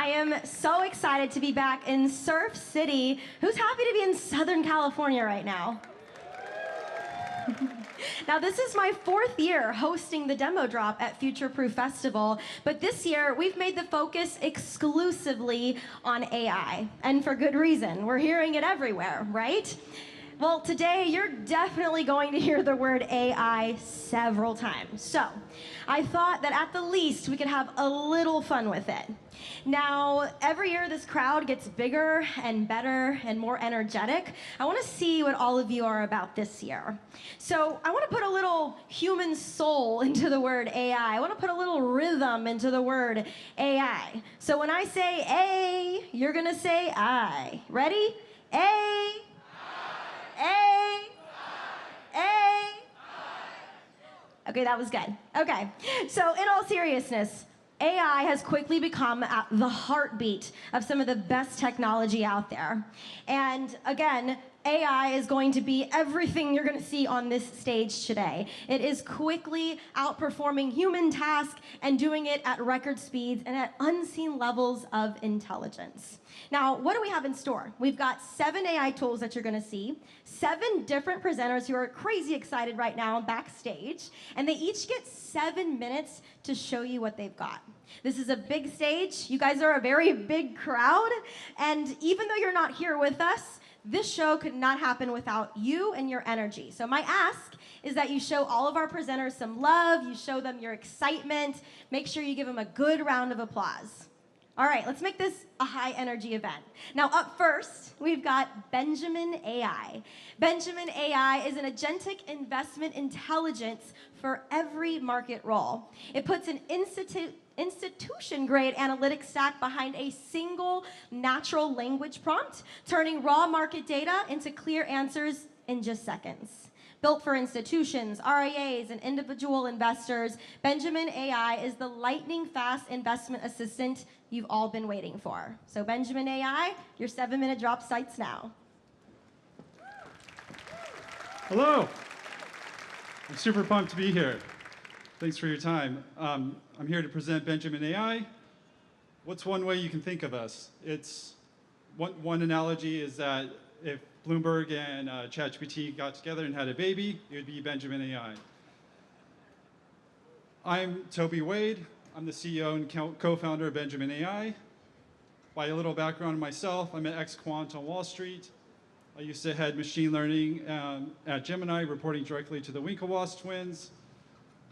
I am so excited to be back in Surf City. Who's happy to be in Southern California right now? Now, this is my 4th year hosting the demo drop at Future Proof Festival, but this year we've made the focus exclusively on AI, and for good reason. We're hearing it everywhere, right? Well, today you're definitely going to hear the word AI several times. So I thought that at the least we could have a little fun with it. Now, every year this crowd gets bigger and better and more energetic. I want to see what all of you are about this year. So I want to put a little human soul into the word AI. I want to put a little rhythm into the word AI. So when I say A, you're going to say I. Ready? A. A. A. Okay, that was good. Okay, so in all seriousness, AI has quickly become the heartbeat of some of the best technology out there. And again, AI is going to be everything you're going to see on this stage today. It is quickly outperforming human tasks and doing it at record speeds and at unseen levels of intelligence. Now, what do we have in store? We've got 7 AI tools that you're going to see, 7 different presenters who are crazy excited right now backstage, and they each get 7 minutes to show you what they've got. This is a big stage. You guys are a very big crowd, and even though you're not here with us, this show could not happen without you and your energy. So my ask is that you show all of our presenters some love, you show them your excitement, make sure you give them a good round of applause. All right, let's make this a high-energy event. Now, up first, we've got Benjamin AI. Benjamin AI is an agentic investment intelligence for every market role. It puts an institution-grade analytics stack behind a single natural language prompt, turning raw market data into clear answers in just seconds. Built for institutions, RIAs, and individual investors, Benjamin AI is the lightning-fast investment assistant you've all been waiting for. So Benjamin AI, your 7-minute drop starts now. Hello. I'm super pumped to be here. Thanks for your time. I'm here to present Benjamin AI. What's one way you can think of us? It's one analogy is that if Bloomberg and ChatGPT got together and had a baby, it would be Benjamin AI. I'm Toby Wade. I'm the CEO and co-founder of Benjamin AI. By a little background on myself, I'm an ex-quant on Wall Street. I used to head machine learning at Gemini, reporting directly to the Winklevoss twins.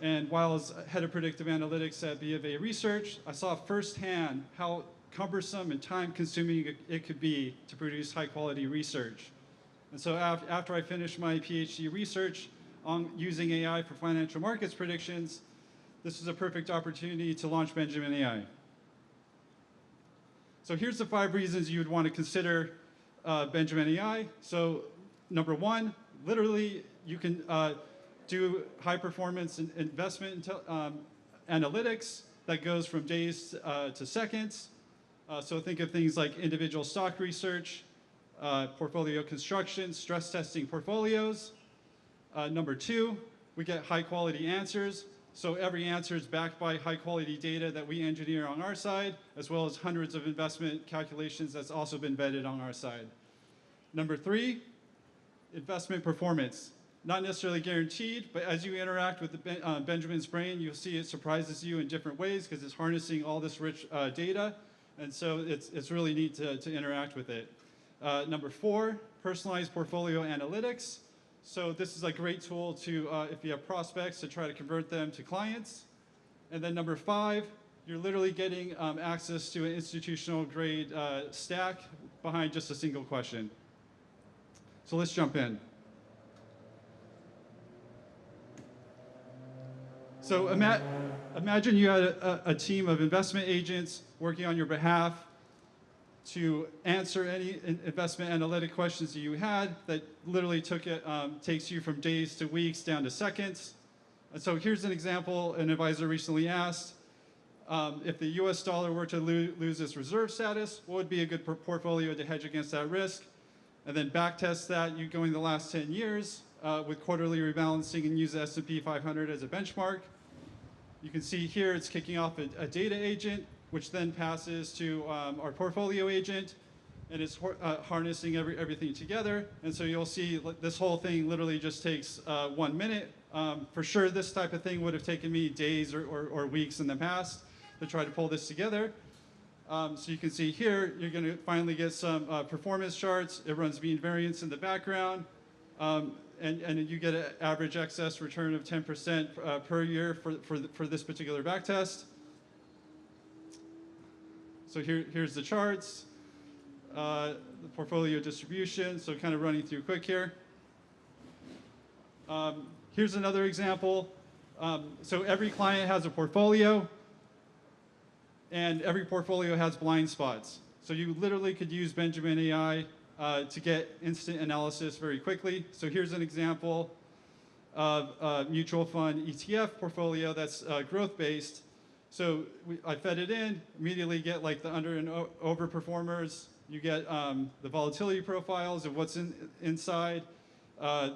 And while I was head of predictive analytics at BofA Research, I saw firsthand how cumbersome and time-consuming it could be to produce high-quality research. And so after I finished my PhD research on using AI for financial markets predictions, this was a perfect opportunity to launch Benjamin AI. So here's the 5 reasons you would want to consider Benjamin AI. So number 1, literally you can do high-performance investment analytics that goes from days to seconds. So think of things like individual stock research, portfolio construction, stress testing portfolios. Number 2, we get high-quality answers. So every answer is backed by high-quality data that we engineer on our side, as well as hundreds of investment calculations that's also been vetted on our side. Number 3, investment performance. Not necessarily guaranteed, but as you interact with Benjamin's brain, you'll see it surprises you in different ways because it's harnessing all this rich data. And so it's really neat to interact with it. Number 4, personalized portfolio analytics. So this is a great tool to, if you have prospects, to try to convert them to clients. And then number 5, you're literally getting access to an institutional grade stack behind just a single question. So let's jump in. So imagine you had a team of investment agents working on your behalf to answer any investment analytic questions that you had that literally takes you from days to weeks down to seconds. And so here's an example an advisor recently asked. If the US dollar were to lose its reserve status, what would be a good portfolio to hedge against that risk? And then backtest that you going the last 10 years with quarterly rebalancing and use the S&P 500 as a benchmark. You can see here it's kicking off a data agent which then passes to our portfolio agent, and it's harnessing everything together. And so you'll see this whole thing literally just takes 1 minute. For sure, this type of thing would have taken me days or weeks in the past to try to pull this together. So you can see here, you're going to finally get some performance charts. It runs mean variance in the background. And you get an average excess return of 10% per year for this particular backtest. So here's the charts, the portfolio distribution. So kind of running through quick here. Here's another example. So every client has a portfolio, and every portfolio has blind spots. So you literally could use Benjamin AI to get instant analysis very quickly. So here's an example of a mutual fund ETF portfolio that's growth-based. So I fed it in, immediately get like the under and over performers. You get the volatility profiles of what's inside,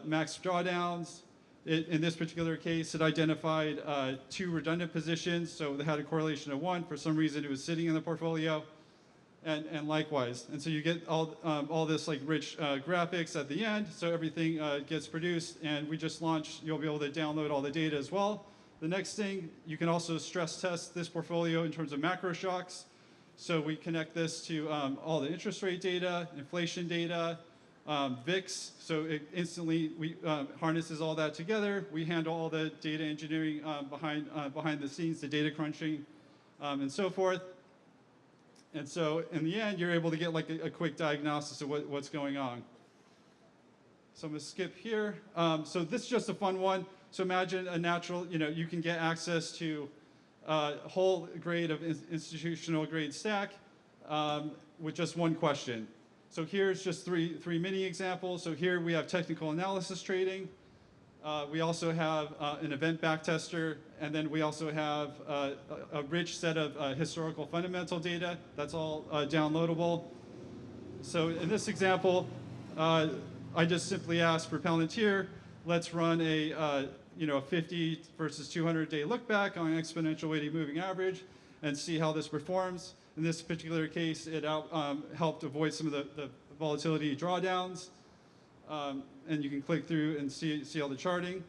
max drawdowns. In this particular case, it identified 2 redundant positions, so they had a correlation of 1. For some reason, it was sitting in the portfolio, and likewise. And so you get all this like rich graphics at the end, so everything gets produced, and we just launched. You'll be able to download all the data as well. The next thing, you can also stress test this portfolio in terms of macro shocks. So we connect this to all the interest rate data, inflation data, VIX, so it instantly harnesses all that together. We handle all the data engineering behind the scenes, the data crunching, and so forth. And so in the end, you're able to get like a quick diagnosis of what's going on. So I'm going to skip here. So this is just a fun one. So imagine a natural, you can get access to a whole grade of institutional grade stack with just one question. So here's just three mini examples. So here we have technical analysis trading. We also have an event backtester, and then we also have a rich set of historical fundamental data that's all downloadable. So in this example, I just simply asked for Palantir, let's run a 50 versus 200 day look back on exponential weighted moving average and see how this performs. In this particular case, it helped avoid some of the volatility drawdowns. And you can click through and see all the charting.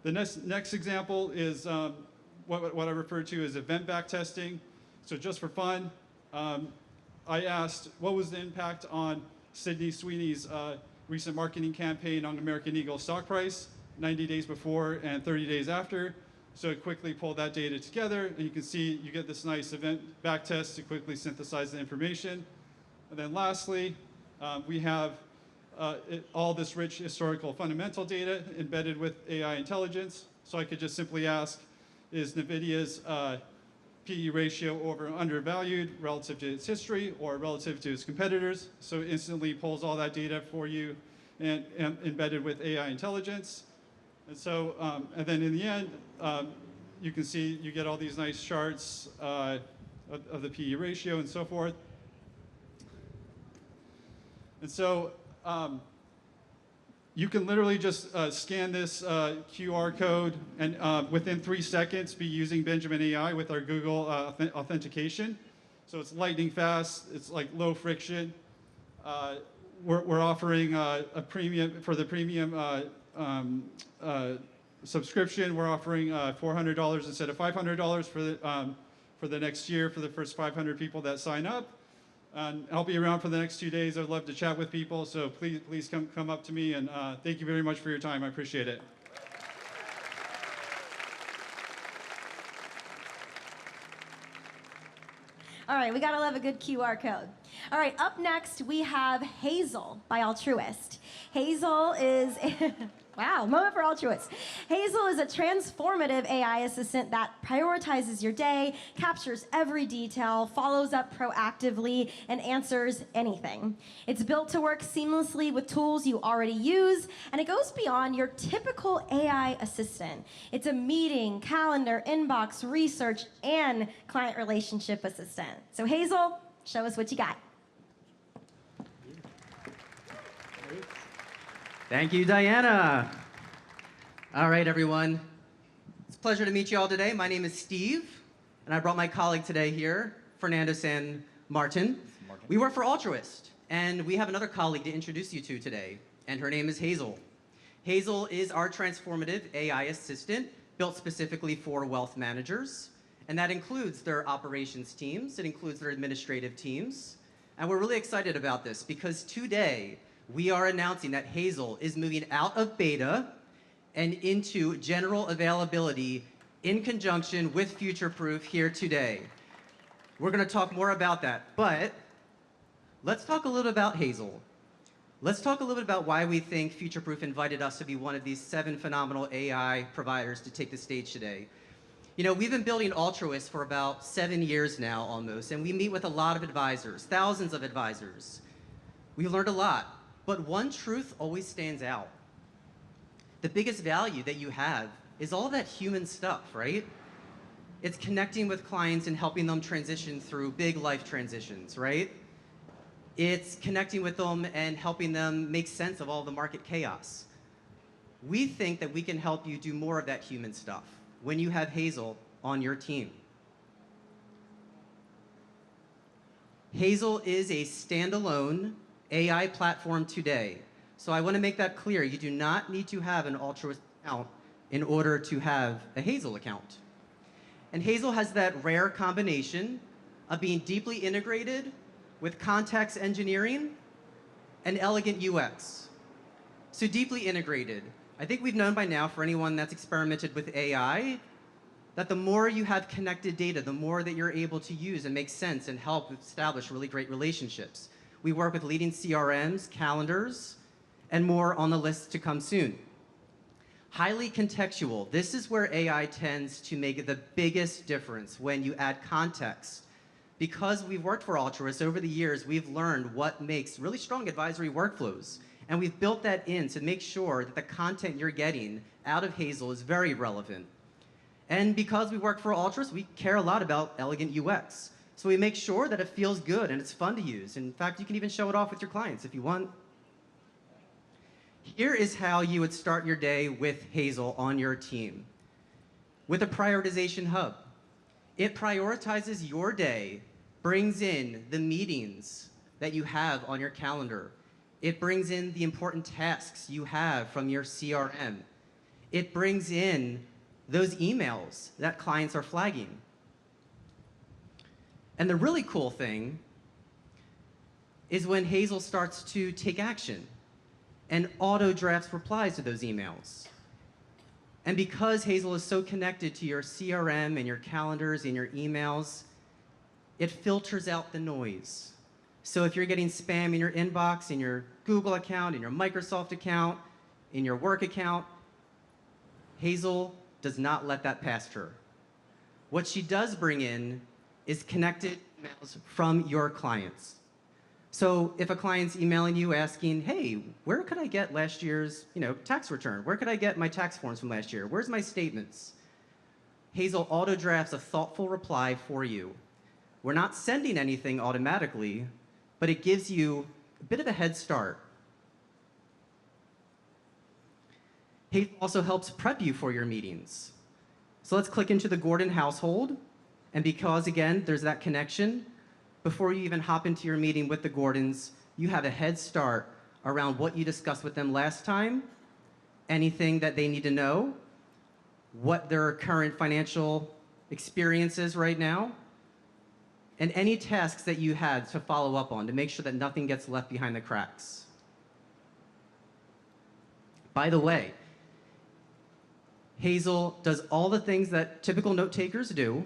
The next example is what I refer to as event backtesting. So just for fun, I asked what was the impact on Sydney Sweeney's recent marketing campaign on American Eagle stock price, 90 days before and 30 days after. So it quickly pulled that data together, and you can see you get this nice event backtest to quickly synthesize the information. And then lastly, we have all this rich historical fundamental data embedded with AI intelligence. So I could just simply ask, is NVIDIA's PE ratio over undervalued relative to its history or relative to its competitors? So it instantly pulls all that data for you and embedded with AI intelligence. And so, and then in the end, you can see you get all these nice charts of the PE ratio and so forth. And so you can literally just scan this QR code and within 3 seconds be using Benjamin AI with our Google authentication. So it's lightning fast, it's like low friction. We're offering a premium, for the premium subscription, we're offering $400 instead of $500 for the next year for the first 500 people that sign up. And I'll be around for the next 2 days. I'd love to chat with people, so please come up to me, and thank you very much for your time. I appreciate it. All right, we gotta love a good QR code. All right, up next we have Hazel by Altruist. Hazel is, wow, moment for Altruist. Hazel is a transformative AI assistant that prioritizes your day, captures every detail, follows up proactively, and answers anything. It's built to work seamlessly with tools you already use, and it goes beyond your typical AI assistant. It's a meeting, calendar, inbox, research, and client relationship assistant. So Hazel, show us what you got. Thank you, Diana. All right, everyone. It's a pleasure to meet you all today. My name is Steve, and I brought my colleague today here, Fernando San Martin. We work for Altruist, and we have another colleague to introduce you to today, and her name is Hazel. Hazel is our transformative AI assistant built specifically for wealth managers, and that includes their operations teams, it includes their administrative teams, and we're really excited about this because today we are announcing that Hazel is moving out of beta and into general availability in conjunction with Future Proof here today. We're going to talk more about that, but let's talk a little about Hazel. Let's talk a little bit about why we think Future Proof invited us to be one of these 7 phenomenal AI providers to take the stage today. You know, we've been building Altruist for about 7 years now almost, and we meet with a lot of advisors, thousands of advisors. We learned a lot, but one truth always stands out. The biggest value that you have is all that human stuff, right? It's connecting with clients and helping them transition through big life transitions, right? It's connecting with them and helping them make sense of all the market chaos. We think that we can help you do more of that human stuff when you have Hazel on your team. Hazel is a standalone AI platform today. So I want to make that clear. You do not need to have an Altruist account in order to have a Hazel account. And Hazel has that rare combination of being deeply integrated with context engineering and elegant UX. So deeply integrated. I think we've known by now, for anyone that's experimented with AI, that the more you have connected data, the more that you're able to use and make sense and help establish really great relationships. We work with leading CRMs, calendars, and more on the list to come soon. Highly contextual. This is where AI tends to make the biggest difference when you add context. Because we've worked for Altruist over the years, we've learned what makes really strong advisory workflows. And we've built that in to make sure that the content you're getting out of Hazel is very relevant. And because we work for Altruist, we care a lot about elegant UX. So we make sure that it feels good and it's fun to use. In fact, you can even show it off with your clients if you want. Here is how you would start your day with Hazel on your team. With a prioritization hub. It prioritizes your day, brings in the meetings that you have on your calendar. It brings in the important tasks you have from your CRM. It brings in those emails that clients are flagging. And the really cool thing is when Hazel starts to take action and auto drafts replies to those emails. And because Hazel is so connected to your CRM and your calendars and your emails, it filters out the noise. So if you're getting spam in your inbox, in your Google account, in your Microsoft account, in your work account, Hazel does not let that past her. What she does bring in is connected emails from your clients. So if a client's emailing you asking, hey, where could I get last year's tax return? Where could I get my tax forms from last year? Where's my statements? Hazel auto drafts a thoughtful reply for you. We're not sending anything automatically, but it gives you a bit of a head start. Hazel also helps prep you for your meetings. So let's click into the Gordon household. And because, again, there's that connection, before you even hop into your meeting with the Gordons, you have a head start around what you discussed with them last time, anything that they need to know, what their current financial experience is right now, and any tasks that you had to follow up on to make sure that nothing gets left behind the cracks. By the way, Hazel does all the things that typical note takers do.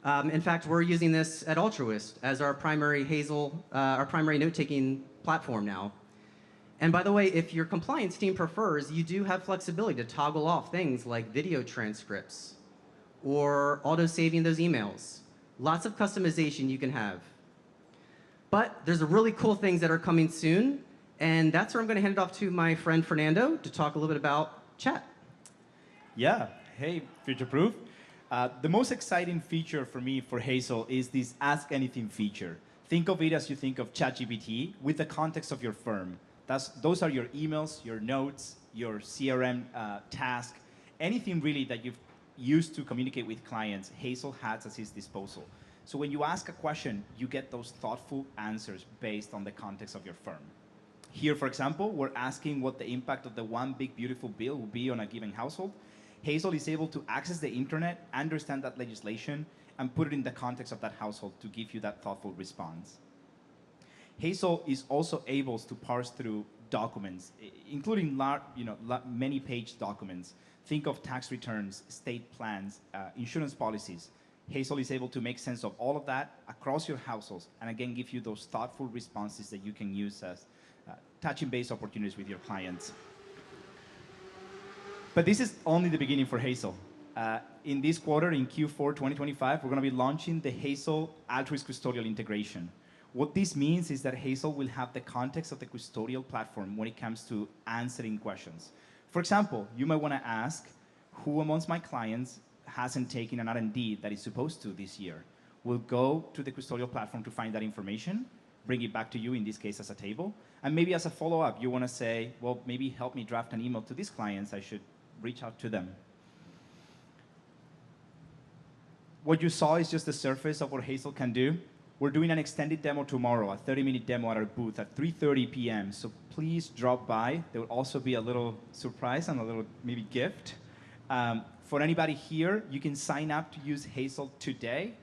In fact, we're using this at Altruist as our primary our primary note-taking platform now. And by the way, if your compliance team prefers, you do have flexibility to toggle off things like video transcripts or auto-saving those emails. Lots of customization you can have. But there's really cool things that are coming soon, and that's where I'm going to hand it off to my friend Fernando to talk a little bit about chat. Yeah, hey, Future Proof. The most exciting feature for me for Hazel is this Ask Anything feature. Think of it as you think of ChatGPT with the context of your firm. Those are your emails, your notes, your CRM task, anything really that you've used to communicate with clients, Hazel has at his disposal. So when you ask a question, you get those thoughtful answers based on the context of your firm. Here, for example, we're asking what the impact of the one big beautiful bill will be on a given household. Hazel is able to access the internet, understand that legislation, and put it in the context of that household to give you that thoughtful response. Hazel is also able to parse through documents, including many page documents. Think of tax returns, state plans, insurance policies. Hazel is able to make sense of all of that across your households, and again, give you those thoughtful responses that you can use as touching base opportunities with your clients. But this is only the beginning for Hazel. In this quarter, in Q4 2025, we're going to be launching the Hazel Altruist custodial integration. What this means is that Hazel will have the context of the custodial platform when it comes to answering questions. For example, you might want to ask, who amongst my clients hasn't taken an R&D that is supposed to this year? We'll go to the custodial platform to find that information, bring it back to you, in this case as a table, and maybe as a follow-up, you want to say, well, maybe help me draft an email to these clients, I should reach out to them. What you saw is just the surface of what Hazel can do. We're doing an extended demo tomorrow, a 30-minute demo at our booth at 3:30 p.m. So please drop by. There will also be a little surprise and a little maybe gift. For anybody here, you can sign up to use Hazel today.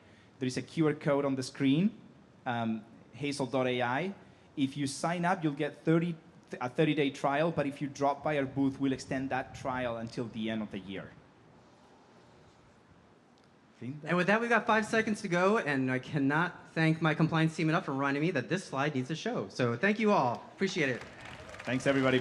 There is a QR code on the screen, hazel.ai. If you sign up, you'll get a 30-day trial, but if you drop by our booth, we'll extend that trial until the end of the year. And with that, we've got 5 seconds to go, and I cannot thank my compliance team enough for reminding me that this slide needs a show. So thank you all. Appreciate it. Thanks, everybody.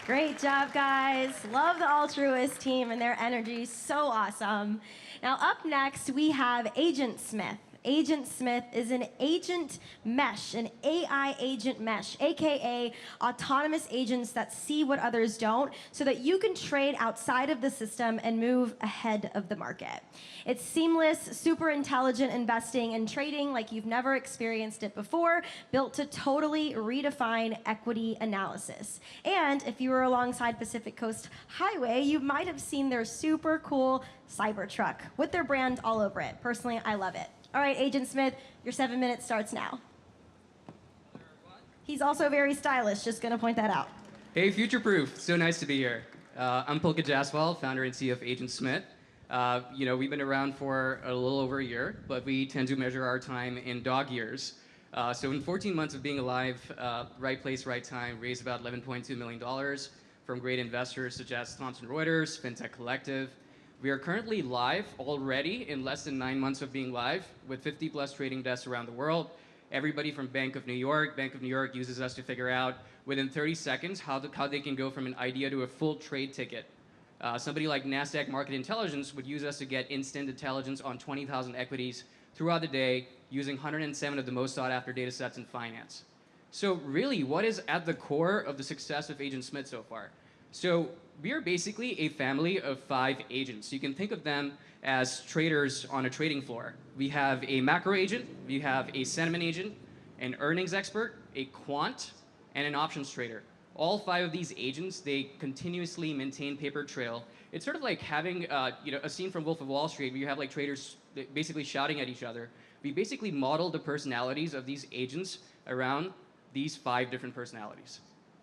Great job, guys. Love the Altruist team and their energy. So awesome. Now, up next, we have Agent Smith. Agent Smith is an agent mesh, an AI agent mesh, aka autonomous agents that see what others don't, so that you can trade outside of the system and move ahead of the market. It's seamless, super intelligent investing and trading like you've never experienced it before, built to totally redefine equity analysis. And if you were alongside Pacific Coast Highway, you might have seen their super cool Cybertruck with their brand all over it. Personally, I love it. All right, Agent Smith, your 7 minutes starts now. He's also very stylish, just gonna point that out. Hey, Future Proof, so nice to be here. I'm Pulkit Jaswal, founder and CEO of Agent Smith. We've been around for a little over a year, but we tend to measure our time in dog years. So in 14 months of being alive, right place, right time, raised about $11.2 million from great investors such as Thomson Reuters, Fintech Collective. We are currently live already in less than 9 months of being live with 50 plus trading desks around the world. Everybody from Bank of New York uses us to figure out within 30 seconds how they can go from an idea to a full trade ticket. Somebody like NASDAQ Market Intelligence would use us to get instant intelligence on 20,000 equities throughout the day using 107 of the most sought after data sets in finance. So really, what is at the core of the success of Agent Smith so far? So we are basically a family of 5 agents. You can think of them as traders on a trading floor. We have a macro agent, we have a sentiment agent, an earnings expert, a quant, and an options trader. All 5 of these agents, they continuously maintain paper trail. It's sort of like having a scene from Wolf of Wall Street where you have like traders basically shouting at each other. We basically model the personalities of these agents around these 5 different personalities.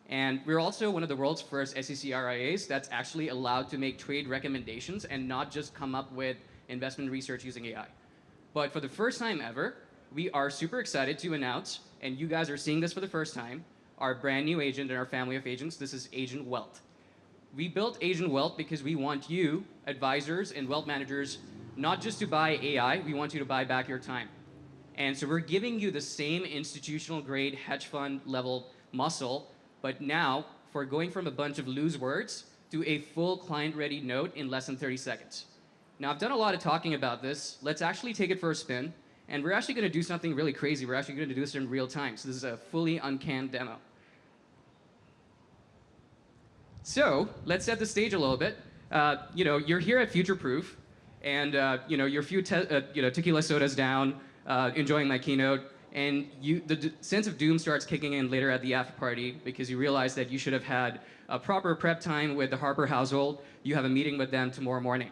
And we're also one of the world's first SEC RIAs that's actually allowed to make trade recommendations and not just come up with investment research using AI. But for the first time ever, we are super excited to announce, and you guys are seeing this for the first time, our brand new agent in our family of agents. This is Agent Wealth. We built Agent Wealth because we want you, advisors and wealth managers, not just to buy AI, we want you to buy back your time. And so we're giving you the same institutional grade hedge fund level muscle, but now for going from a bunch of loose words to a full client-ready note in less than 30 seconds. Now, I've done a lot of talking about this. Let's actually take it for a spin, and we're actually going to do something really crazy. We're actually going to do this in real time. So this is a fully uncanned demo. So let's set the stage a little bit. You're here at Future Proof, and your few tequila sodas down, enjoying my keynote. And the sense of doom starts kicking in later at the after party because you realize that you should have had a proper prep time with the Harper household. You have a meeting with them tomorrow morning,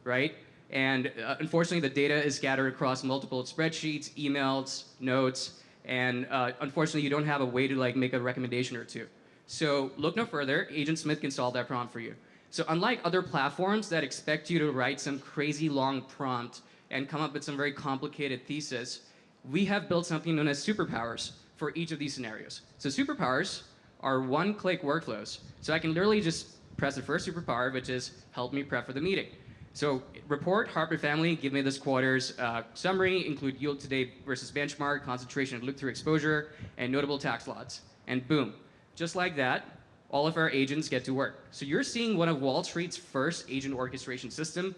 right? And unfortunately, the data is scattered across multiple spreadsheets, emails, notes, and unfortunately, you don't have a way to like make a recommendation or two. So look no further. Agent Smith can solve that prompt for you. So unlike other platforms that expect you to write some crazy long prompt and come up with some very complicated thesis, we have built something known as superpowers for each of these scenarios. So superpowers are one-click workflows. So I can literally just press the first superpower, which is help me prep for the meeting. So report, Harper family, give me this quarter's summary, include yield to date versus benchmark, concentration of look-through exposure, and notable tax lots. And boom, just like that, all of our agents get to work. So you're seeing one of Wall Street's first agent orchestration system.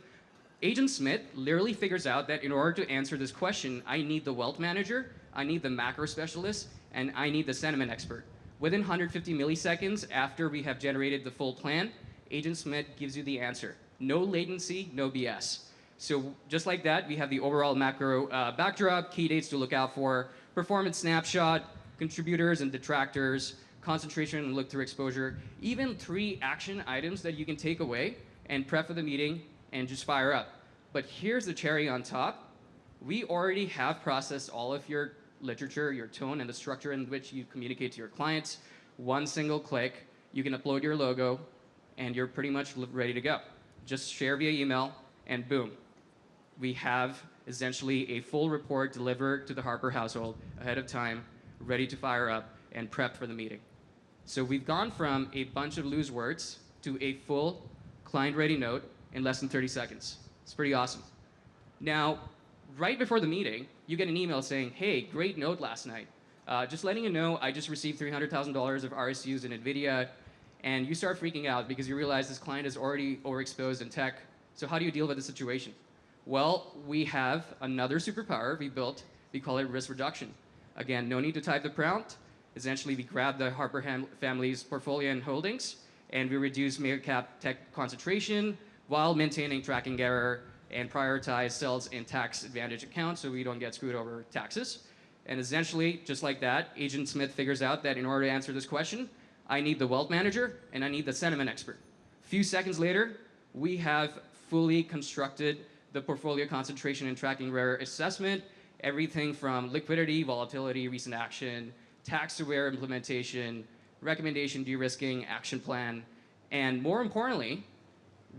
Agent Smith literally figures out that in order to answer this question, I need the wealth manager, I need the macro specialist, and I need the sentiment expert. Within 150 milliseconds after we have generated the full plan, Agent Smith gives you the answer. No latency, no BS. So just like that, we have the overall macro backdrop, key dates to look out for, performance snapshot, contributors and detractors, concentration and look-through exposure, even 3 action items that you can take away and prep for the meeting and just fire up. But here's the cherry on top. We already have processed all of your literature, your tone, and the structure in which you communicate to your clients. One single click, you can upload your logo, and you're pretty much ready to go. Just share via email, and boom. We have essentially a full report delivered to the Harper household ahead of time, ready to fire up and prep for the meeting. So we've gone from a bunch of loose words to a full client-ready note in less than 30 seconds. It's pretty awesome. Now, right before the meeting, you get an email saying, hey, great note last night. Just letting you know, I just received $300,000 of RSUs in NVIDIA, and you start freaking out because you realize this client is already overexposed in tech. So how do you deal with the situation? Well, we have another superpower we built. We call it risk reduction. Again, no need to type the prompt. Essentially, we grab the Harper family's portfolio and holdings, and we reduce mega cap tech concentration while maintaining tracking error and prioritize sales in tax advantage accounts so we don't get screwed over taxes. And essentially, just like that, Agent Smith figures out that in order to answer this question, I need the wealth manager and I need the sentiment expert. A few seconds later, we have fully constructed the portfolio concentration and tracking error assessment, everything from liquidity, volatility, recent action, tax-aware implementation, recommendation de-risking, action plan, and more importantly,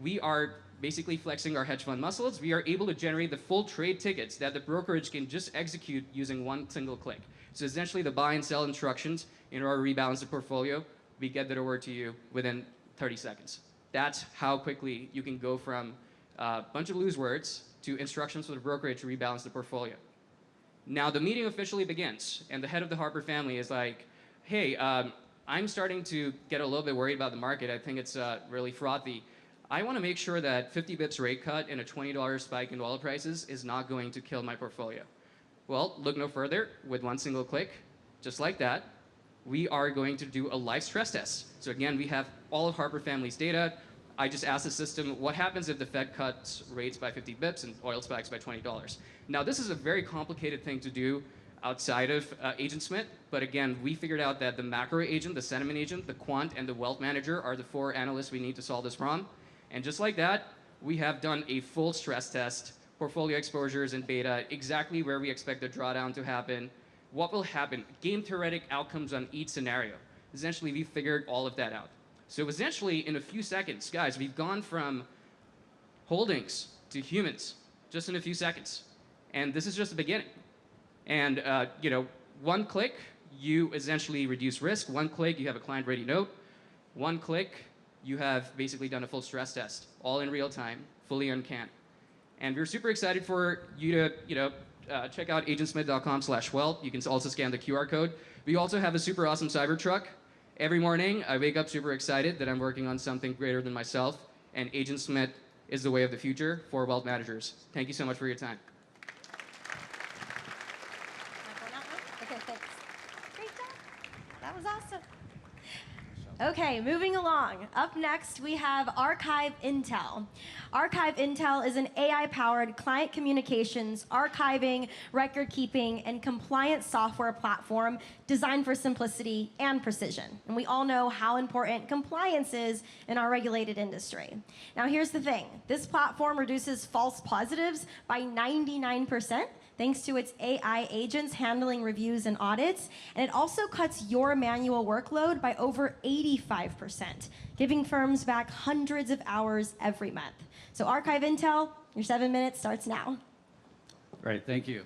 we are basically flexing our hedge fund muscles. We are able to generate the full trade tickets that the brokerage can just execute using one single click. So essentially the buy and sell instructions in order to rebalance the portfolio, we get that over to you within 30 seconds. That's how quickly you can go from a bunch of loose words to instructions for the brokerage to rebalance the portfolio. Now the meeting officially begins, and the head of the Harper family is like, hey, I'm starting to get a little bit worried about the market. I think it's really frothy. I want to make sure that 50 bips rate cut and a $20 spike in oil prices is not going to kill my portfolio. Well, look no further. With one single click, just like that, we are going to do a live stress test. So again, we have all of Harper family's data. I just asked the system, what happens if the Fed cuts rates by 50 bips and oil spikes by $20? Now, this is a very complicated thing to do outside of Agent Smith, but again, we figured out that the macro agent, the sentiment agent, the quant, and the wealth manager are the 4 analysts we need to solve this problem. And just like that, we have done a full stress test, portfolio exposures and beta, exactly where we expect the drawdown to happen, what will happen, game theoretic outcomes on each scenario. Essentially, we figured all of that out. So essentially, in a few seconds, guys, we've gone from holdings to humans, just in a few seconds. And this is just the beginning. And one click, you essentially reduce risk. One click, you have a client-ready note. One click, you have basically done a full stress test, all in real time, fully uncanned. And we're super excited for you to check out agentsmith.com/wealth. You can also scan the QR code. We also have a super awesome Cybertruck. Every morning, I wake up super excited that I'm working on something greater than myself, and Agent Smith is the way of the future for wealth managers. Thank you so much for your time. Okay, thanks. Great job. That was awesome. Okay, moving along. Up next, we have Archive Intel. Archive Intel is an AI-powered client communications, archiving, record-keeping, and compliance software platform designed for simplicity and precision. And we all know how important compliance is in our regulated industry. Now, here's the thing. This platform reduces false positives by 99%, thanks to its AI agents handling reviews and audits, and it also cuts your manual workload by over 85%, giving firms back hundreds of hours every month. So Archive Intel, your 7 minutes starts now. Great, thank you.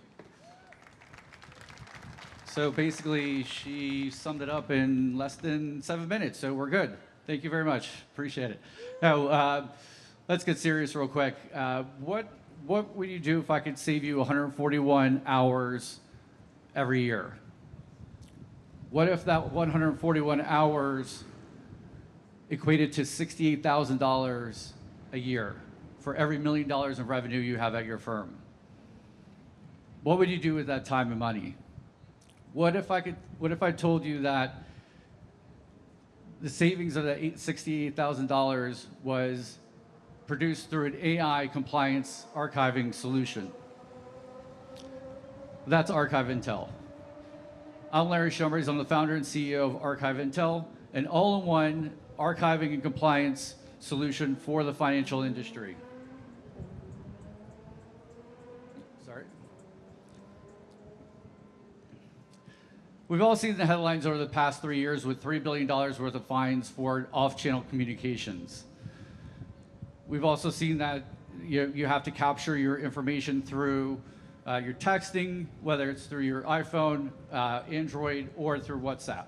So basically, she summed it up in less than 7 minutes, so we're good. Thank you very much, appreciate it. Now, let's get serious real quick. What would you do if I could save you 141 hours every year? What if that 141 hours equated to $68,000 a year for every $1 million of revenue you have at your firm? What would you do with that time and money? What if I told you that the savings of that $68,000 was produced through an AI compliance archiving solution? That's Archive Intel. I'm Larry Shumries. I'm the founder and CEO of Archive Intel, an all-in-one archiving and compliance solution for the financial industry. Sorry. We've all seen the headlines over the past 3 years with $3 billion worth of fines for off-channel communications. We've also seen that you have to capture your information through your texting, whether it's through your iPhone, Android, or through WhatsApp.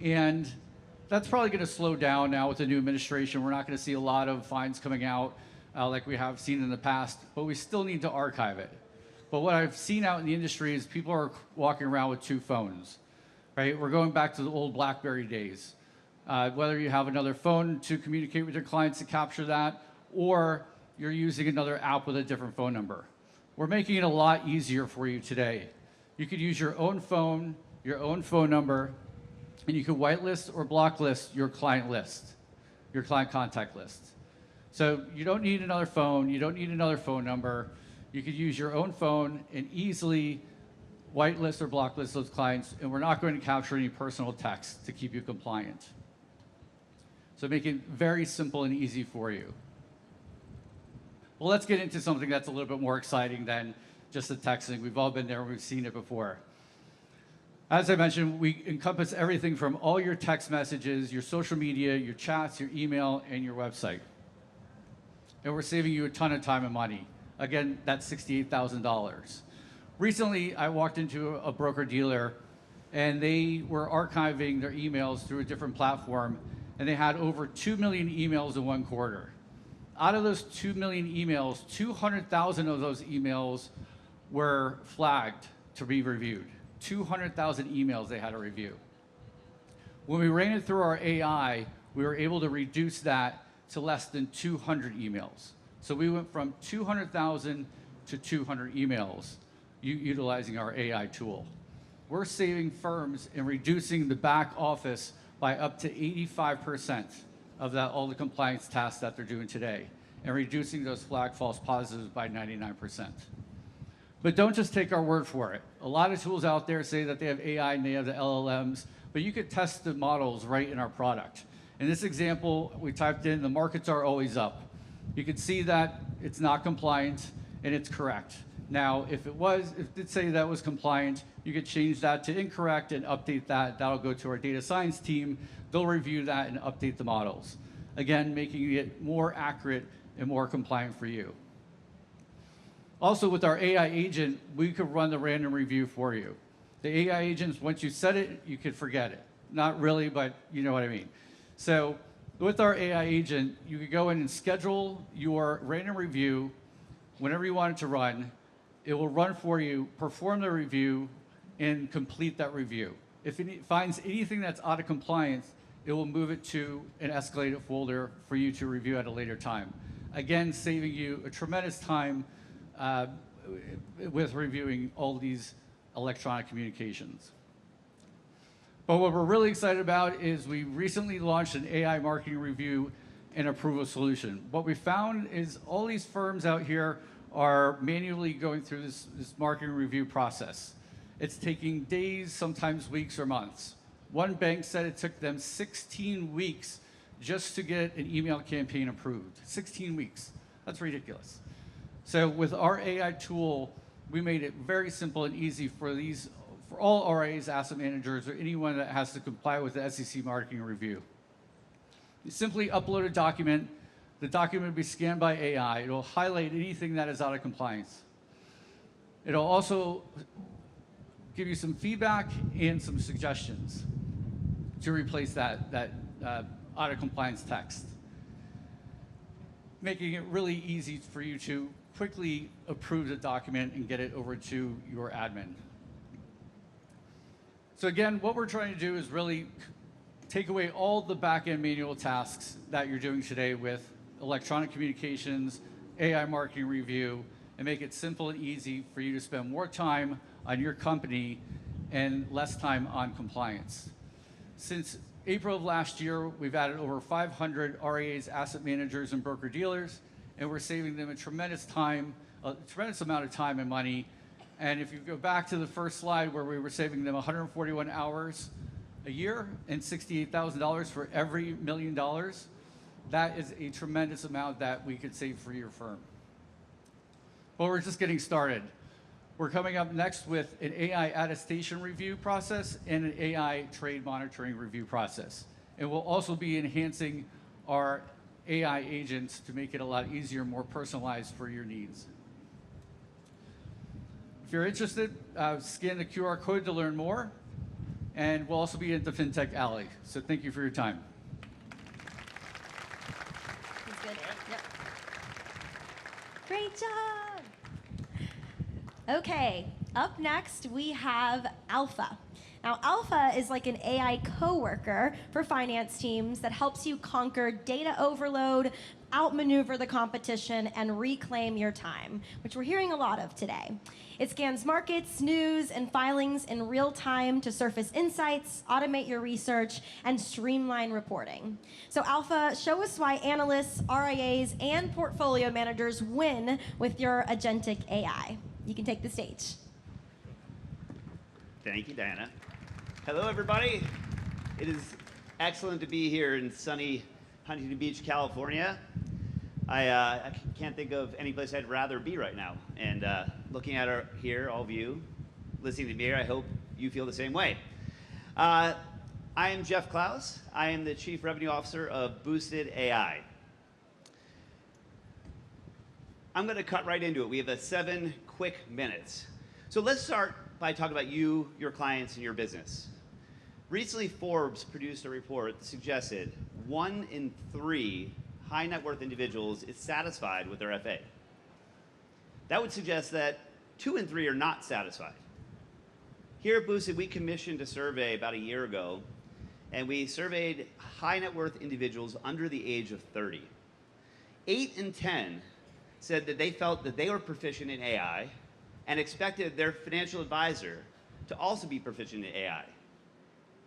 And that's probably going to slow down now with the new administration. We're not going to see a lot of fines coming out like we have seen in the past, but we still need to archive it. But what I've seen out in the industry is people are walking around with 2 phones, right? We're going back to the old BlackBerry days. Whether you have another phone to communicate with your clients to capture that, or you're using another app with a different phone number. We're making it a lot easier for you today. You could use your own phone number, and you could whitelist or blacklist your client list, your client contact list. So you don't need another phone, you don't need another phone number. You could use your own phone and easily whitelist or blacklist those clients, and we're not going to capture any personal text to keep you compliant. So make it very simple and easy for you. Well, let's get into something that's a little bit more exciting than just the texting. We've all been there, we've seen it before. As I mentioned, we encompass everything from all your text messages, your social media, your chats, your email, and your website. And we're saving you a ton of time and money. Again, that's $68,000. Recently, I walked into a broker-dealer, and they were archiving their emails through a different platform, and they had over 2 million emails in one quarter. Out of those 2 million emails, 200,000 of those emails were flagged to be reviewed. 200,000 emails they had to review. When we ran it through our AI, we were able to reduce that to less than 200 emails. So we went from 200,000 to 200 emails utilizing our AI tool. We're saving firms and reducing the back office by up to 85% of all the compliance tasks that they're doing today, and reducing those flag false positives by 99%. But don't just take our word for it. A lot of tools out there say that they have AI and they have the LLMs, but you could test the models right in our product. In this example, we typed in, the markets are always up. You can see that it's not compliant and it's correct. Now, if it did say that was compliant, you could change that to incorrect and update that. That'll go to our data science team. They'll review that and update the models. Again, making it more accurate and more compliant for you. Also, with our AI agent, we could run the random review for you. The AI agents, once you set it, you could forget it. Not really, but you know what I mean. So with our AI agent, you could go in and schedule your random review whenever you want it to run. It will run for you, perform the review, and complete that review. If it finds anything that's out of compliance, it will move it to an escalated folder for you to review at a later time. Again, saving you a tremendous time with reviewing all these electronic communications. But what we're really excited about is we recently launched an AI marketing review and approval solution. What we found is all these firms out here are manually going through this marketing review process. It's taking days, sometimes weeks or months. One bank said it took them 16 weeks just to get an email campaign approved. 16 weeks. That's ridiculous. So with our AI tool, we made it very simple and easy for all RIAs, asset managers, or anyone that has to comply with the SEC marketing review. You simply upload a document. The document will be scanned by AI. It'll highlight anything that is out of compliance. It'll also give you some feedback and some suggestions to replace that out of compliance text, making it really easy for you to quickly approve the document and get it over to your admin. So again, what we're trying to do is really take away all the back-end manual tasks that you're doing today with electronic communications, AI marketing review, and make it simple and easy for you to spend more time on your company and less time on compliance. Since April of last year, we've added over 500 RIAs, asset managers, and broker-dealers, and we're saving them a tremendous amount of time and money. And if you go back to the first slide where we were saving them 141 hours a year and $68,000 for every $1 million, that is a tremendous amount that we could save for your firm. Well, we're just getting started. We're coming up next with an AI attestation review process and an AI trade monitoring review process. And we'll also be enhancing our AI agents to make it a lot easier, more personalized for your needs. If you're interested, scan the QR code to learn more. And we'll also be at the FinTech Alley. So thank you for your time. That's good. Yep. Great job. Okay, up next we have Alpha. Now, Alpha is like an AI coworker for finance teams that helps you conquer data overload, outmaneuver the competition, and reclaim your time, which we're hearing a lot of today. It scans markets, news, and filings in real time to surface insights, automate your research, and streamline reporting. So Alpha, show us why analysts, RIAs, and portfolio managers win with your agentic AI. You can take the stage. Thank you, Diana. Hello, everybody. It is excellent to be here in sunny Huntington Beach, California. I can't think of any place I'd rather be right now. And looking at all of you, listening to me here, I hope you feel the same way. I am Jeff Klaus. I am the Chief Revenue Officer of Boosted AI. I'm going to cut right into it. We have 7 quick minutes. So let's start by talking about you, your clients, and your business. Recently, Forbes produced a report that suggested 1 in 3 high net worth individuals is satisfied with their FA. That would suggest that 2 in 3 are not satisfied. Here at Boosted, we commissioned a survey about a year ago, and we surveyed high net worth individuals under the age of 30. 8 in 10 said that they felt that they were proficient in AI and expected their financial advisor to also be proficient in AI.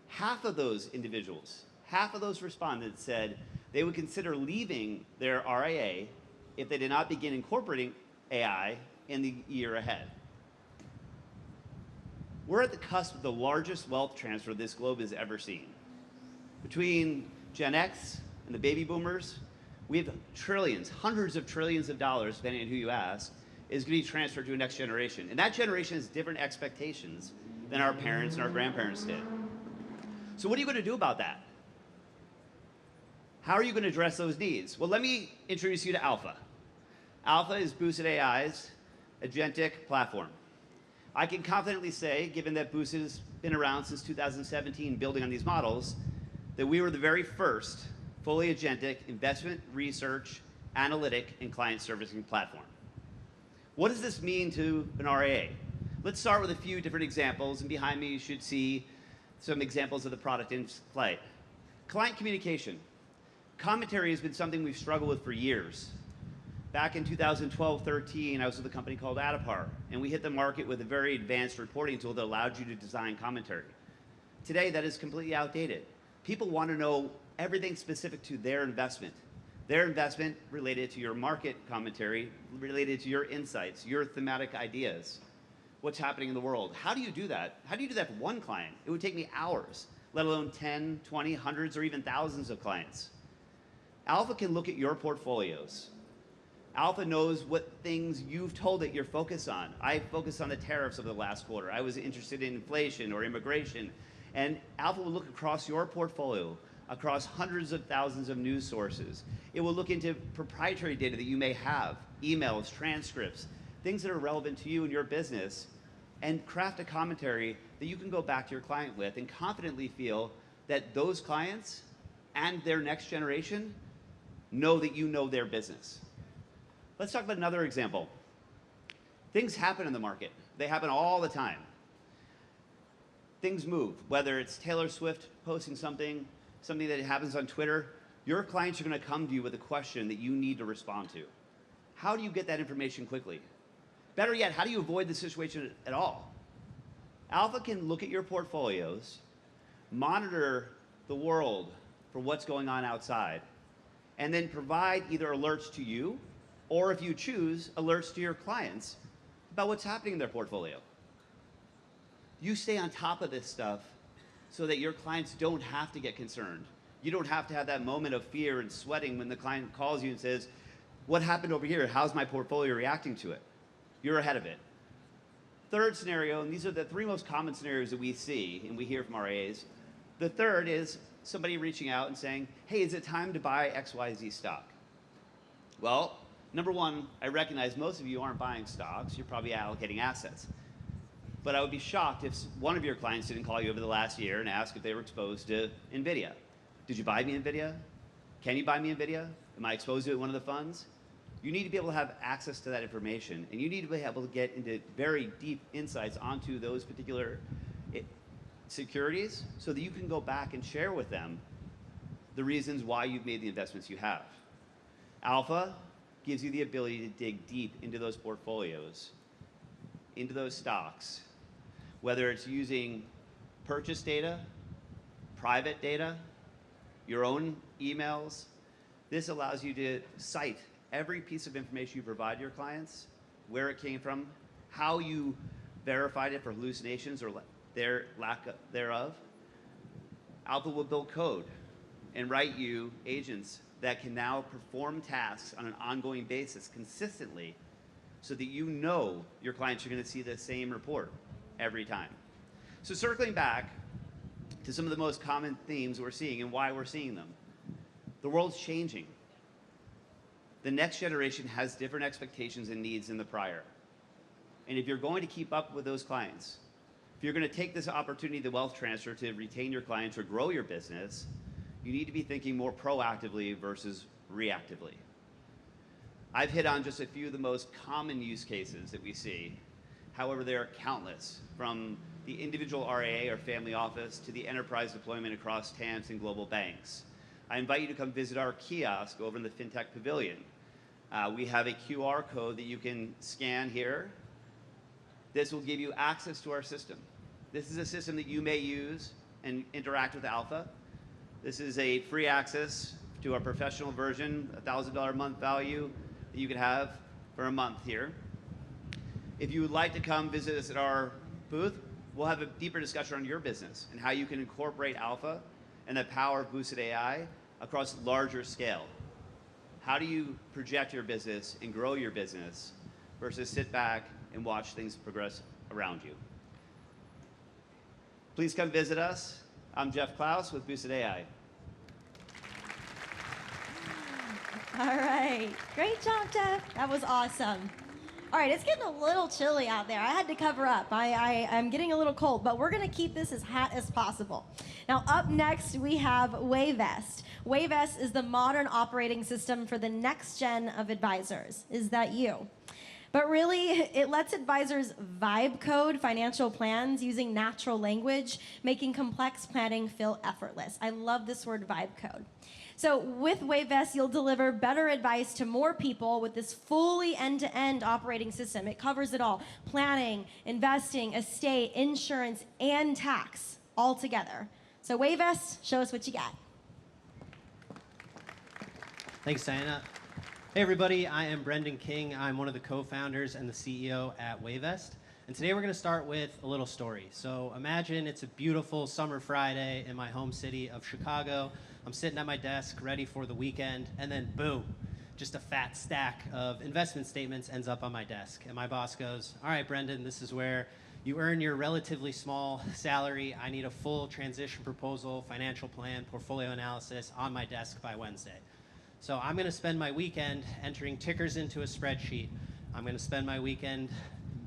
Half of those individuals, half of those respondents said they would consider leaving their RIA if they did not begin incorporating AI in the year ahead. We're at the cusp of the largest wealth transfer this globe has ever seen. Between Gen X and the baby boomers, we have trillions, hundreds of trillions of dollars, depending on who you ask, is going to be transferred to a next generation. And that generation has different expectations than our parents and our grandparents did. So what are you going to do about that? How are you going to address those needs? Well, let me introduce you to Alpha. Alpha is Boosted AI's agentic platform. I can confidently say, given that Boosted has been around since 2017 building on these models, that we were the very first fully agentic investment, research, analytic, and client servicing platform. What does this mean to an RIA? Let's start with a few different examples, and behind me you should see some examples of the product in play. Client communication. Commentary has been something we've struggled with for years. Back in 2012-13, I was with a company called Adipar, and we hit the market with a very advanced reporting tool that allowed you to design commentary. Today, that is completely outdated. People want to know everything specific to their investment related to your market commentary, related to your insights, your thematic ideas, what's happening in the world. How do you do that? How do you do that for one client? It would take me hours, let alone 10, 20, hundreds, or even thousands of clients. Alpha can look at your portfolios. Alpha knows what things you've told it you're focused on. I focused on the tariffs of the last quarter. I was interested in inflation or immigration. And Alpha will look across your portfolio, across hundreds of thousands of news sources. It will look into proprietary data that you may have, emails, transcripts, things that are relevant to you and your business, and craft a commentary that you can go back to your client with and confidently feel that those clients and their next generation know that you know their business. Let's talk about another example. Things happen in the market. They happen all the time. Things move, whether it's Taylor Swift posting something that happens on Twitter, your clients are going to come to you with a question that you need to respond to. How do you get that information quickly? Better yet, how do you avoid the situation at all? Alpha can look at your portfolios, monitor the world for what's going on outside, and then provide either alerts to you, or if you choose, alerts to your clients about what's happening in their portfolio. You stay on top of this stuff so that your clients don't have to get concerned. You don't have to have that moment of fear and sweating when the client calls you and says, what happened over here? How's my portfolio reacting to it? You're ahead of it. Third scenario, and these are the three most common scenarios that we see and we hear from RAs. The third is somebody reaching out and saying, hey, is it time to buy XYZ stock? Well, number one, I recognize most of you aren't buying stocks. You're probably allocating assets. But I would be shocked if one of your clients didn't call you over the last year and ask if they were exposed to NVIDIA. Did you buy me NVIDIA? Can you buy me NVIDIA? Am I exposed to it in one of the funds? You need to be able to have access to that information, and you need to be able to get into very deep insights onto those particular securities so that you can go back and share with them the reasons why you've made the investments you have. Alpha gives you the ability to dig deep into those portfolios, into those stocks, whether it's using purchase data, private data, your own emails. This allows you to cite every piece of information you provide your clients, where it came from, how you verified it for hallucinations or their lack thereof. Alpha will build code and write you agents that can now perform tasks on an ongoing basis consistently so that you know your clients are going to see the same report every time. So circling back to some of the most common themes we're seeing and why we're seeing them. The world's changing. The next generation has different expectations and needs than the prior. And if you're going to keep up with those clients, if you're going to take this opportunity, the wealth transfer, to retain your clients or grow your business, you need to be thinking more proactively versus reactively. I've hit on just a few of the most common use cases that we see. However, there are countless, from the individual RIA or family office to the enterprise deployment across TAMs and global banks. I invite you to come visit our kiosk over in the FinTech Pavilion. We have a QR code that you can scan here. This will give you access to our system. This is a system that you may use and interact with Alpha. This is a free access to our professional version, $1,000 a month value that you can have for a month here. If you would like to come visit us at our booth, we'll have a deeper discussion on your business and how you can incorporate Alpha and the power of boosted AI across larger scale. How do you project your business and grow your business versus sit back and watch things progress around you? Please come visit us. I'm Jeff Klaus with Boosted AI. All right. Great job, Jeff. That was awesome. All right, it's getting a little chilly out there. I had to cover up. I'm getting a little cold, but we're going to keep this as hot as possible. Now, up next, we have Wayvest. Wayvest is the modern operating system for the next gen of advisors. Is that you? But really, it lets advisors vibe code financial plans using natural language, making complex planning feel effortless. I love this word, vibe code. So with Wayvest, you'll deliver better advice to more people with this fully end-to-end operating system. It covers it all: planning, investing, estate, insurance, and tax. all together. So Wayvest, show us what you got. Thanks, Diana. Hey, everybody. I am Brendan King. I'm one of the co-founders and the CEO at Wayvest. And today we're going to start with a little story. So imagine it's a beautiful summer Friday in my home city of Chicago. I'm sitting at my desk ready for the weekend, and then boom, just a fat stack of investment statements ends up on my desk. And my boss goes, all right, Brendan, this is where you earn your relatively small salary. I need a full transition proposal, financial plan, portfolio analysis on my desk by Wednesday. So I'm going to spend my weekend entering tickers into a spreadsheet. I'm going to spend my weekend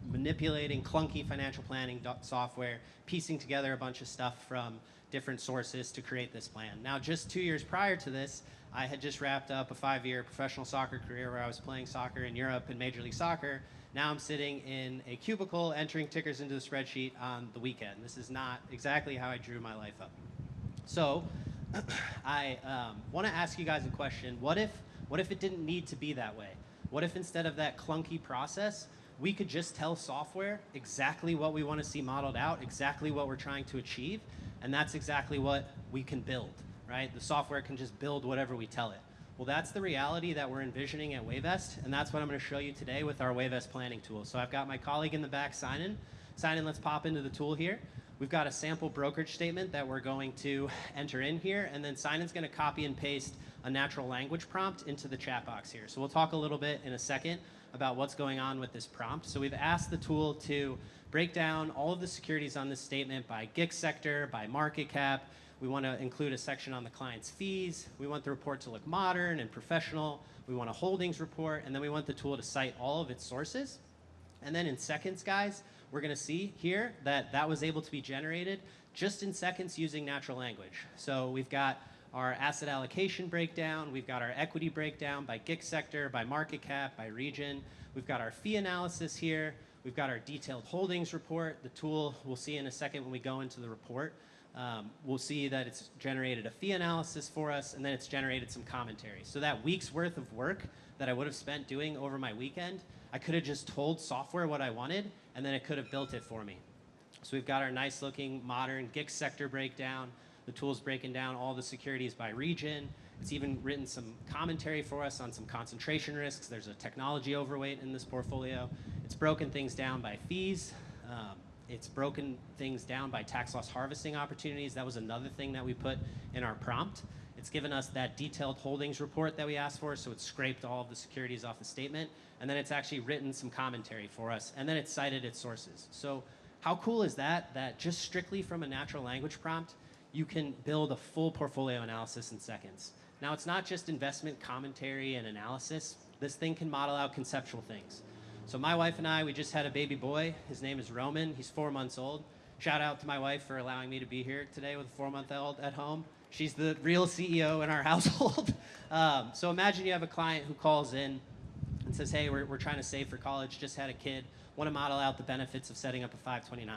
manipulating clunky financial planning software, piecing together a bunch of stuff from different sources to create this plan. Now, just 2 years prior to this, I had just wrapped up a 5-year professional soccer career where I was playing soccer in Europe in Major League Soccer. Now I'm sitting in a cubicle entering tickers into the spreadsheet on the weekend. This is not exactly how I drew my life up. So I want to ask you guys a question. What if it didn't need to be that way? What if instead of that clunky process, we could just tell software exactly what we want to see modeled out, exactly what we're trying to achieve, and that's exactly what we can build, right? The software can just build whatever we tell it. Well, that's the reality that we're envisioning at Wayvest, and that's what I'm going to show you today with our Wayvest planning tool. So I've got my colleague in the back, Simon. Simon, let's pop into the tool here. We've got a sample brokerage statement that we're going to enter in here, and then Simon's going to copy and paste a natural language prompt into the chat box here. So we'll talk a little bit in a second about what's going on with this prompt. So we've asked the tool to break down all of the securities on this statement by GIC sector, by market cap. We want to include a section on the client's fees. We want the report to look modern and professional. We want a holdings report, and then we want the tool to cite all of its sources. And then in seconds, guys, we're going to see here that that was able to be generated just in seconds using natural language. So we've got our asset allocation breakdown. We've got our equity breakdown by GIC sector, by market cap, by region. We've got our fee analysis here. We've got our detailed holdings report. The tool, we'll see in a second when we go into the report. We'll see that it's generated a fee analysis for us, and then it's generated some commentary. So that week's worth of work that I would have spent doing over my weekend, I could have just told software what I wanted, and then it could have built it for me. So we've got our nice looking modern GIC sector breakdown. The tool's breaking down all the securities by region. It's even written some commentary for us on some concentration risks. There's a technology overweight in this portfolio. It's broken things down by fees. It's broken things down by tax loss harvesting opportunities. That was another thing that we put in our prompt. It's given us that detailed holdings report that we asked for, so it's scraped all of the securities off the statement, and then it's actually written some commentary for us, and then it's cited its sources. So how cool is that, that just strictly from a natural language prompt, you can build a full portfolio analysis in seconds. Now, it's not just investment commentary and analysis. This thing can model out conceptual things. So my wife and I, we just had a baby boy. His name is Roman. He's 4 months old. Shout out to my wife for allowing me to be here today with a 4-month-old at home. She's the real CEO in our household. So imagine you have a client who calls in and says, hey, we're trying to save for college, just had a kid, want to model out the benefits of setting up a 529.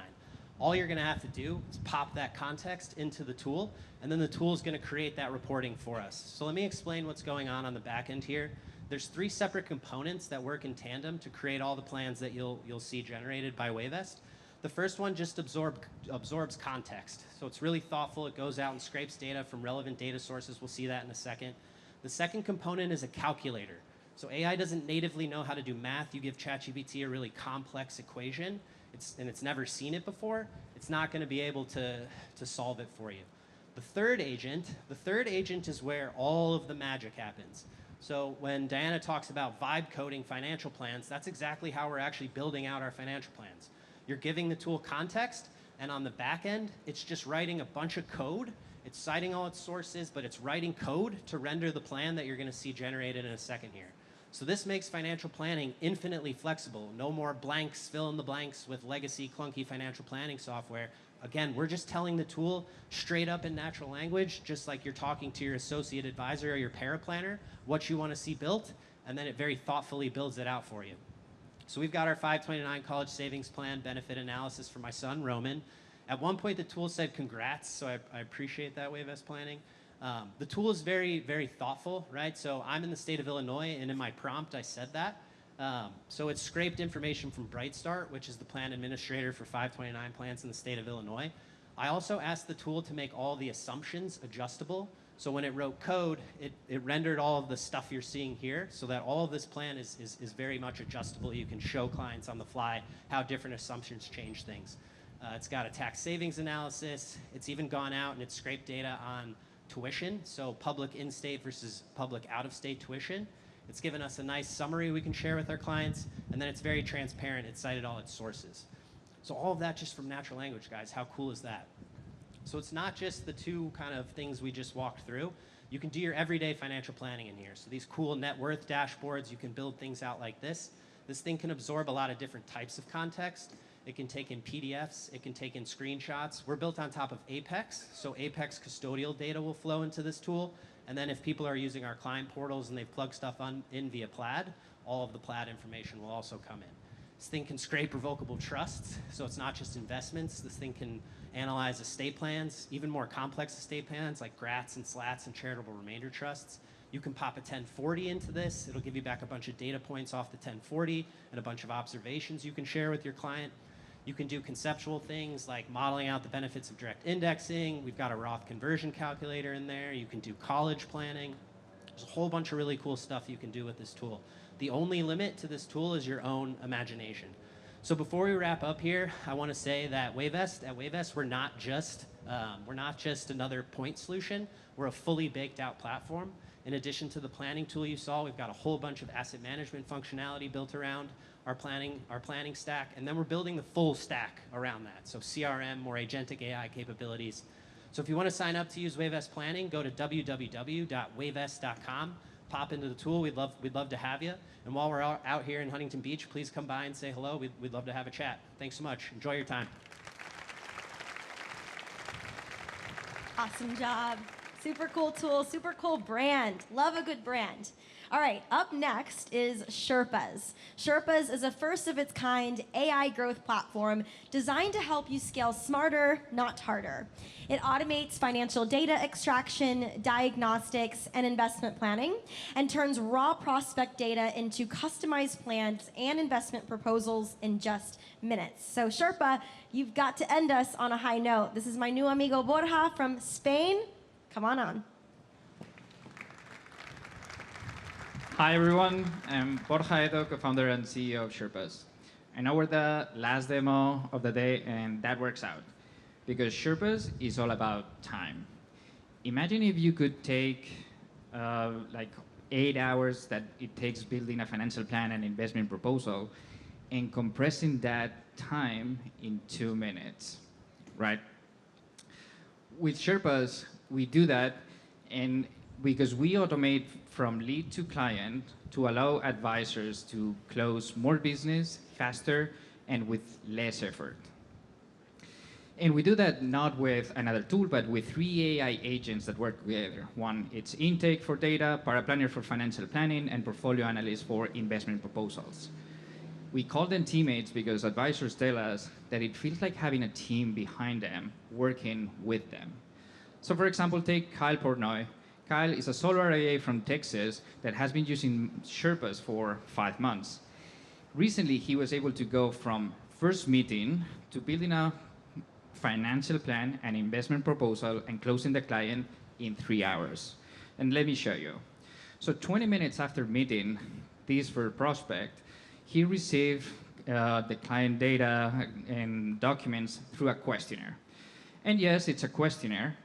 All you're going to have to do is pop that context into the tool, and then the tool is going to create that reporting for us. So let me explain what's going on the back end here. There's 3 separate components that work in tandem to create all the plans that you'll see generated by Wayvest. The first one just absorbs context. So it's really thoughtful. It goes out and scrapes data from relevant data sources. We'll see that in a second. The second component is a calculator. So AI doesn't natively know how to do math. You give ChatGPT a really complex equation, and it's never seen it before. It's not going to be able to solve it for you. The third agent is where all of the magic happens. So when Diana talks about vibe coding financial plans, that's exactly how we're actually building out our financial plans. You're giving the tool context, and on the back end, it's just writing a bunch of code. It's citing all its sources, but it's writing code to render the plan that you're going to see generated in a second here. So this makes financial planning infinitely flexible. No more blanks, fill in the blanks with legacy clunky financial planning software. Again, we're just telling the tool straight up in natural language, just like you're talking to your associate advisor or your paraplanner, what you want to see built, and then it very thoughtfully builds it out for you. So we've got our 529 college savings plan benefit analysis for my son, Roman. At one point, the tool said congrats, so I appreciate that Wayvest planning. The tool is very, very thoughtful, right? So I'm in the state of Illinois, and in my prompt, I said that. So it scraped information from BrightStart, which is the plan administrator for 529 plans in the state of Illinois. I also asked the tool to make all the assumptions adjustable. So when it wrote code, it rendered all of the stuff you're seeing here so that all of this plan is very much adjustable. You can show clients on the fly how different assumptions change things. It's got a tax savings analysis. It's even gone out and it's scraped data on tuition, so public in-state versus public out-of-state tuition. It's given us a nice summary we can share with our clients, and then it's very transparent. It cited all its sources. So all of that just from natural language, guys. How cool is that? So it's not just the two kind of things we just walked through. You can do your everyday financial planning in here. So these cool net worth dashboards, you can build things out like this. This thing can absorb a lot of different types of context. It can take in PDFs. It can take in screenshots. We're built on top of Apex, so Apex custodial data will flow into this tool. And then if people are using our client portals and they've plugged stuff in via Plaid, all of the Plaid information will also come in. This thing can scrape revocable trusts, so it's not just investments. This thing can analyze estate plans, even more complex estate plans like GRATs and SLATs and charitable remainder trusts. You can pop a 1040 into this. It'll give you back a bunch of data points off the 1040 and a bunch of observations you can share with your client. You can do conceptual things like modeling out the benefits of direct indexing. We've got a Roth conversion calculator in there. You can do college planning. There's a whole bunch of really cool stuff you can do with this tool. The only limit to this tool is your own imagination. So before we wrap up here, I want to say that at Wayvest, we're not just another point solution. We're a fully baked out platform. In addition to the planning tool you saw, we've got a whole bunch of asset management functionality built around our planning stack, and then we're building the full stack around that. So CRM, more agentic AI capabilities. So if you want to sign up to use Wayvest Planning, go to www.wayvest.com. Pop into the tool. We'd love to have you. And while we're out here in Huntington Beach, please come by and say hello. We'd love to have a chat. Thanks so much. Enjoy your time. Awesome job. Super cool tool, super cool brand. Love a good brand. All right, up next is Sherpas. Sherpas is a first of its kind AI growth platform designed to help you scale smarter, not harder. It automates financial data extraction, diagnostics, and investment planning, and turns raw prospect data into customized plans and investment proposals in just minutes. So Sherpa, you've got to end us on a high note. This is my new amigo Borja from Spain. Come on. Hi everyone, I'm Borja Edo, co-founder and CEO of Sherpas. I know we're the last demo of the day, and that works out because Sherpas is all about time. Imagine if you could take like 8 hours that it takes building a financial plan and investment proposal and compressing that time in 2 minutes, right? With Sherpas, we do that, and because we automate from lead to client to allow advisors to close more business faster and with less effort. And we do that not with another tool, but with 3 AI agents that work together. One, it's intake for data, paraplanner for financial planning, and portfolio analyst for investment proposals. We call them teammates because advisors tell us that it feels like having a team behind them working with them. So for example, take Kyle Portnoy. Kyle is a solo RIA from Texas that has been using Sherpas for 5 months. Recently, he was able to go from first meeting to building a financial plan and investment proposal and closing the client in 3 hours. And let me show you. So 20 minutes after meeting this for prospect, he received the client data and documents through a questionnaire. And yes, it's a questionnaire.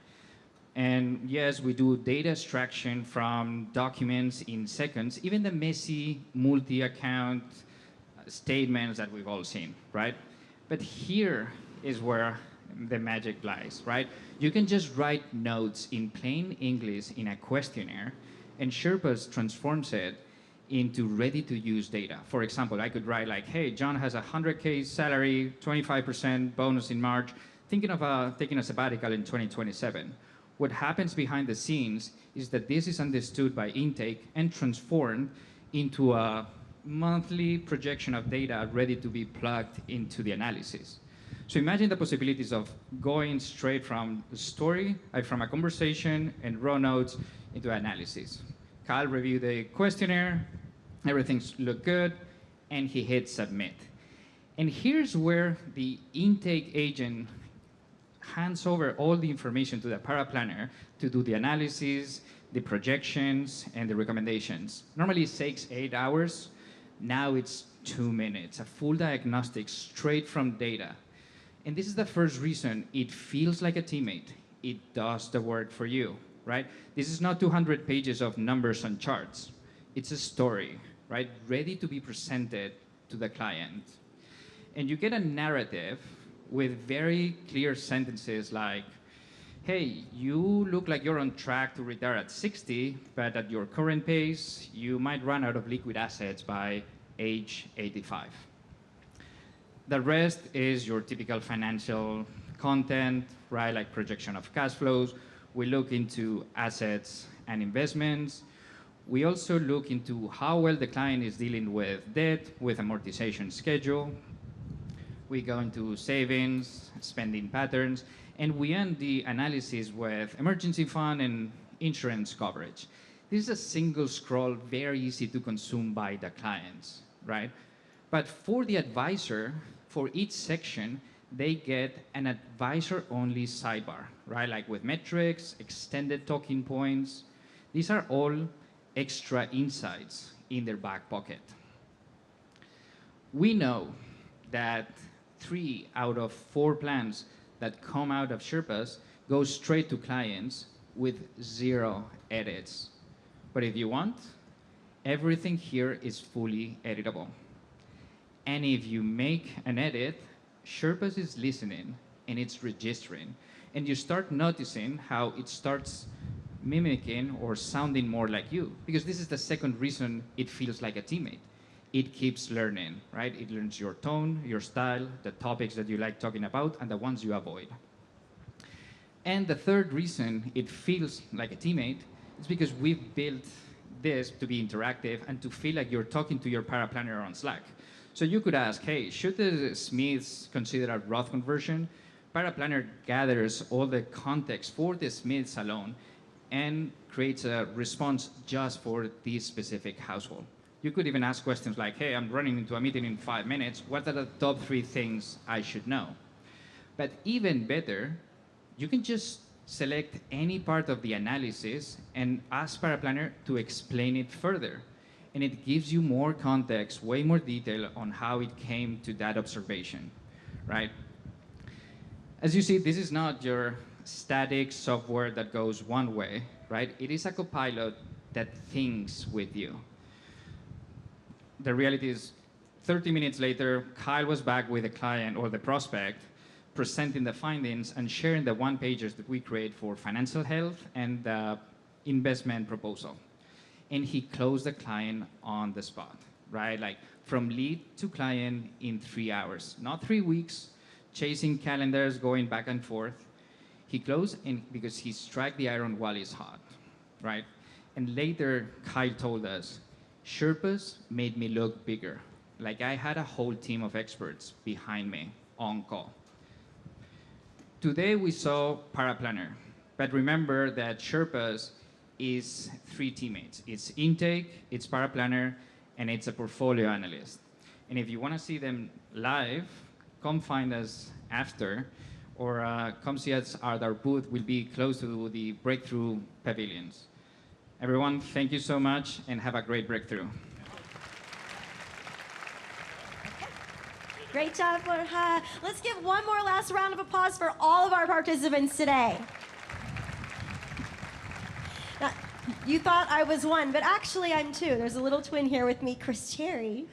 And yes, we do data extraction from documents in seconds, even the messy multi-account statements that we've all seen, right? But here is where the magic lies, right? You can just write notes in plain English in a questionnaire, and Sherpas transforms it into ready-to-use data. For example, I could write like, hey, John has a 100K salary, 25% bonus in March, thinking of taking a sabbatical in 2027. What happens behind the scenes is that this is understood by intake and transformed into a monthly projection of data ready to be plugged into the analysis. So imagine the possibilities of going straight from a story, from a conversation and raw notes into analysis. Kyle reviewed the questionnaire, everything looked good, and he hit submit. And here's where the intake agent hands over all the information to the paraplanner to do the analysis, the projections, and the recommendations. Normally it takes 8 hours. Now it's 2 minutes, a full diagnostic straight from data. And this is the first reason it feels like a teammate. It does the work for you, right? This is not 200 pages of numbers and charts. It's a story, right? Ready to be presented to the client. And you get a narrative with very clear sentences like, hey, you look like you're on track to retire at 60, but at your current pace, you might run out of liquid assets by age 85. The rest is your typical financial content, right? Like projection of cash flows. We look into assets and investments. We also look into how well the client is dealing with debt, with amortization schedule. We go into savings, spending patterns, and we end the analysis with emergency fund and insurance coverage. This is a single scroll, very easy to consume by the clients, right? But for the advisor, for each section, they get an advisor-only sidebar, right? Like with metrics, extended talking points. These are all extra insights in their back pocket. We know that 3 out of 4 plans that come out of Sherpas go straight to clients with 0 edits. But if you want, everything here is fully editable. And if you make an edit, Sherpas is listening and it's registering. And you start noticing how it starts mimicking or sounding more like you. Because this is the second reason it feels like a teammate. It keeps learning, right? It learns your tone, your style, the topics that you like talking about, and the ones you avoid. And the third reason it feels like a teammate is because we've built this to be interactive and to feel like you're talking to your paraplanner on Slack. So you could ask, hey, should the Smiths consider a Roth conversion? Paraplanner gathers all the context for the Smiths alone and creates a response just for this specific household. You could even ask questions like, hey, I'm running into a meeting in 5 minutes. What are the top 3 things I should know? But even better, you can just select any part of the analysis and ask Paraplanner to explain it further. And it gives you more context, way more detail on how it came to that observation, right? As you see, this is not your static software that goes one way, right? It is a copilot that thinks with you. The reality is 30 minutes later, Kyle was back with the client or the prospect, presenting the findings and sharing the one-pagers that we create for financial health and the investment proposal. And he closed the client on the spot, right? Like from lead to client in 3 hours, not 3 weeks, chasing calendars, going back and forth. He closed because he struck the iron while it's hot, right? And later, Kyle told us, Sherpas made me look bigger. Like I had a whole team of experts behind me on call. Today we saw Paraplanner, but remember that Sherpas is 3 teammates. It's intake, it's Paraplanner, and it's a portfolio analyst. And if you want to see them live, come find us after, or come see us at our booth. We'll be close to the breakthrough pavilions. Everyone, thank you so much, and have a great breakthrough. Great job, Borja. Let's give one more last round of applause for all of our participants today. Now, you thought I was one, but actually I'm 2. There's a little twin here with me, Chris Cherry.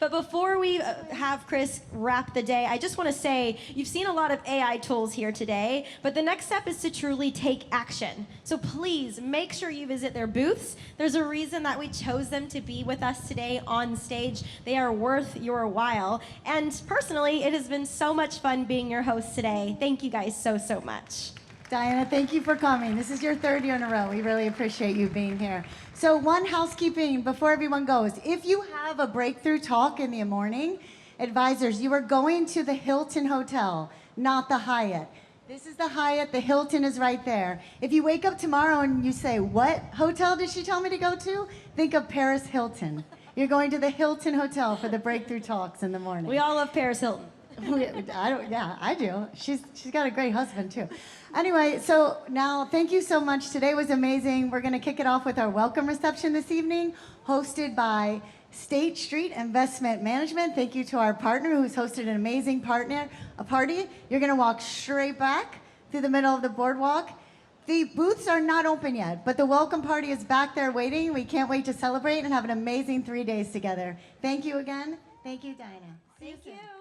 But before we have Chris wrap the day, I just want to say you've seen a lot of AI tools here today, but the next step is to truly take action. So please make sure you visit their booths. There's a reason that we chose them to be with us today on stage. They are worth your while. And personally, it has been so much fun being your host today. Thank you guys so, so much. Diana, thank you for coming. This is your 3rd year in a row. We really appreciate you being here. So one housekeeping before everyone goes. If you have a breakthrough talk in the morning, advisors, you are going to the Hilton Hotel, not the Hyatt. This is the Hyatt. The Hilton is right there. If you wake up tomorrow and you say, what hotel did she tell me to go to? Think of Paris Hilton. You're going to the Hilton Hotel for the breakthrough talks in the morning. We all love Paris Hilton. I do. She's got a great husband too. Anyway, so now thank you so much. Today was amazing. We're going to kick it off with our welcome reception this evening, hosted by State Street Investment Management. Thank you to our partner who's hosted an amazing party. You're going to walk straight back through the middle of the boardwalk. The booths are not open yet, but the welcome party is back there waiting. We can't wait to celebrate and have an amazing 3 days together. Thank you again. Thank you, Dinah. See you soon.